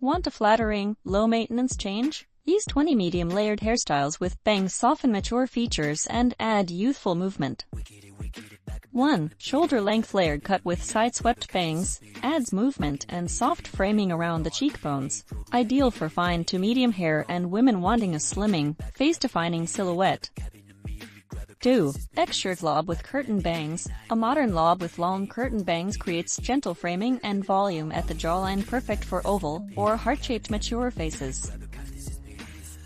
Want a flattering, low-maintenance change? These 20 medium-layered hairstyles with bangs soften mature features and add youthful movement. 1. Shoulder-length layered cut with side-swept bangs, adds movement and soft framing around the cheekbones. Ideal for fine to medium hair and women wanting a slimming, face-defining silhouette. 2. X-shirt lob with curtain bangs. A modern lob with long curtain bangs creates gentle framing and volume at the jawline, perfect for oval or heart-shaped mature faces.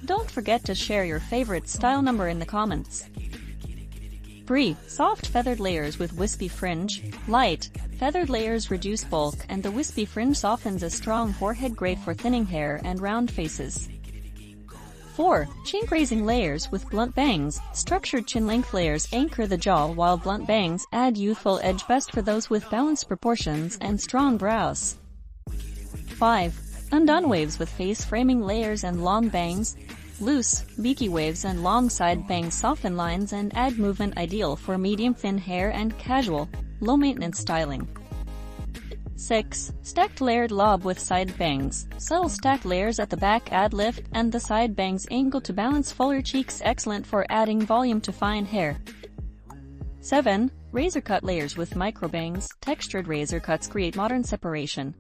Don't forget to share your favorite style number in the comments. 3. Soft feathered layers with wispy fringe. Light, feathered layers reduce bulk and the wispy fringe softens a strong forehead, great for thinning hair and round faces. 4. Chin-Grazing layers with blunt bangs. Structured chin-length layers anchor the jaw while blunt bangs add youthful edge, best for those with balanced proportions and strong brows. 5. Undone waves with face-framing layers and long bangs. Loose, beaky waves and long side bangs soften lines and add movement, ideal for medium-thin hair and casual, low-maintenance styling. 6. Stacked layered lob with side bangs. Subtle stacked layers at the back add lift and the side bangs angle to balance fuller cheeks, excellent for adding volume to fine hair. 7. Razor cut layers with micro bangs. Textured razor cuts create modern separation.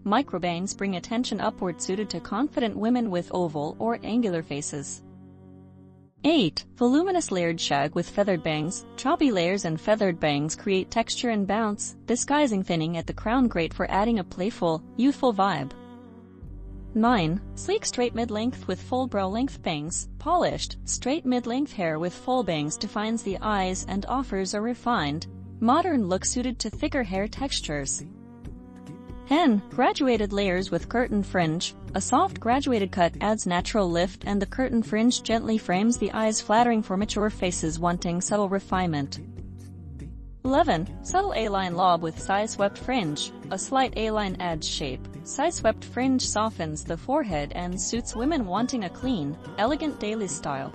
Micro bangs bring attention upward, suited to confident women with oval or angular faces. 8. Voluminous layered shag with feathered bangs. Choppy layers and feathered bangs create texture and bounce, disguising thinning at the crown, great for adding a playful, youthful vibe. 9. Sleek straight mid-length with full brow-length bangs. Polished, straight mid-length hair with full bangs defines the eyes and offers a refined, modern look suited to thicker hair textures. 10. Graduated layers with curtain fringe. A soft graduated cut adds natural lift and the curtain fringe gently frames the eyes, flattering for mature faces wanting subtle refinement. 11. Subtle A-line lob with side-swept fringe. A slight A-line adds shape. Side-swept fringe softens the forehead and suits women wanting a clean, elegant daily style.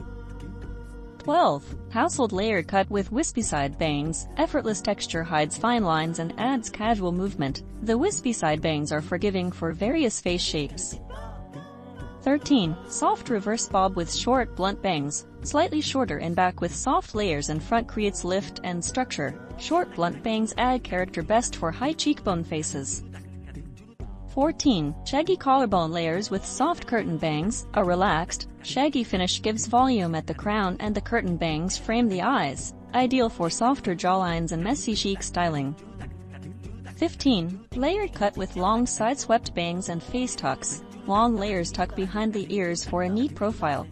12. Tousled layered cut with wispy side bangs. Effortless texture hides fine lines and adds casual movement. The wispy side bangs are forgiving for various face shapes. 13. Soft reverse bob with short blunt bangs. Slightly shorter in back with soft layers in front creates lift and structure. Short blunt bangs add character, best for high cheekbone faces. 14. Shaggy collarbone layers with soft curtain bangs. A relaxed, shaggy finish gives volume at the crown and the curtain bangs frame the eyes, ideal for softer jawlines and messy chic styling. 15. Layered cut with long side-swept bangs and face tucks. Long layers tuck behind the ears for a neat profile.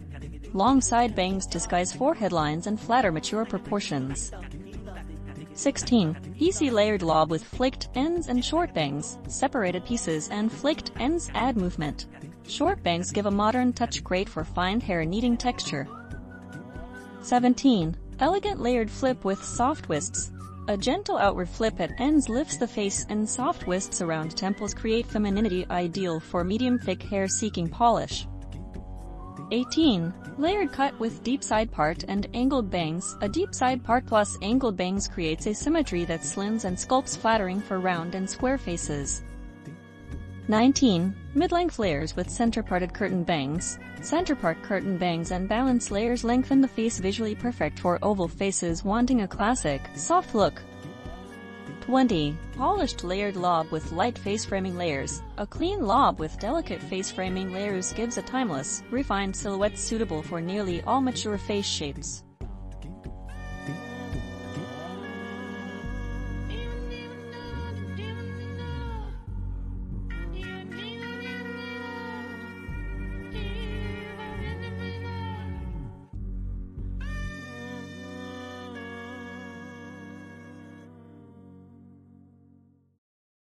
Long side bangs disguise forehead lines and flatter mature proportions. 16. Piecey layered lob with flaked ends and short bangs. Separated pieces and flaked ends add movement. Short bangs give a modern touch, great for fine hair needing texture. 17. Elegant layered flip with soft wisps. A gentle outward flip at ends lifts the face and soft wisps around temples create femininity, ideal for medium thick hair seeking polish. 18. Layered cut with deep side part and angled bangs. A deep side part plus angled bangs creates a symmetry that slims and sculpts, flattering for round and square faces. 19. Mid-length layers with center-parted curtain bangs. Center-part curtain bangs and balance layers lengthen the face, visually perfect for oval faces wanting a classic, soft look. 20. Polished layered lob with light face-framing layers. A clean lob with delicate face-framing layers gives a timeless, refined silhouette suitable for nearly all mature face shapes.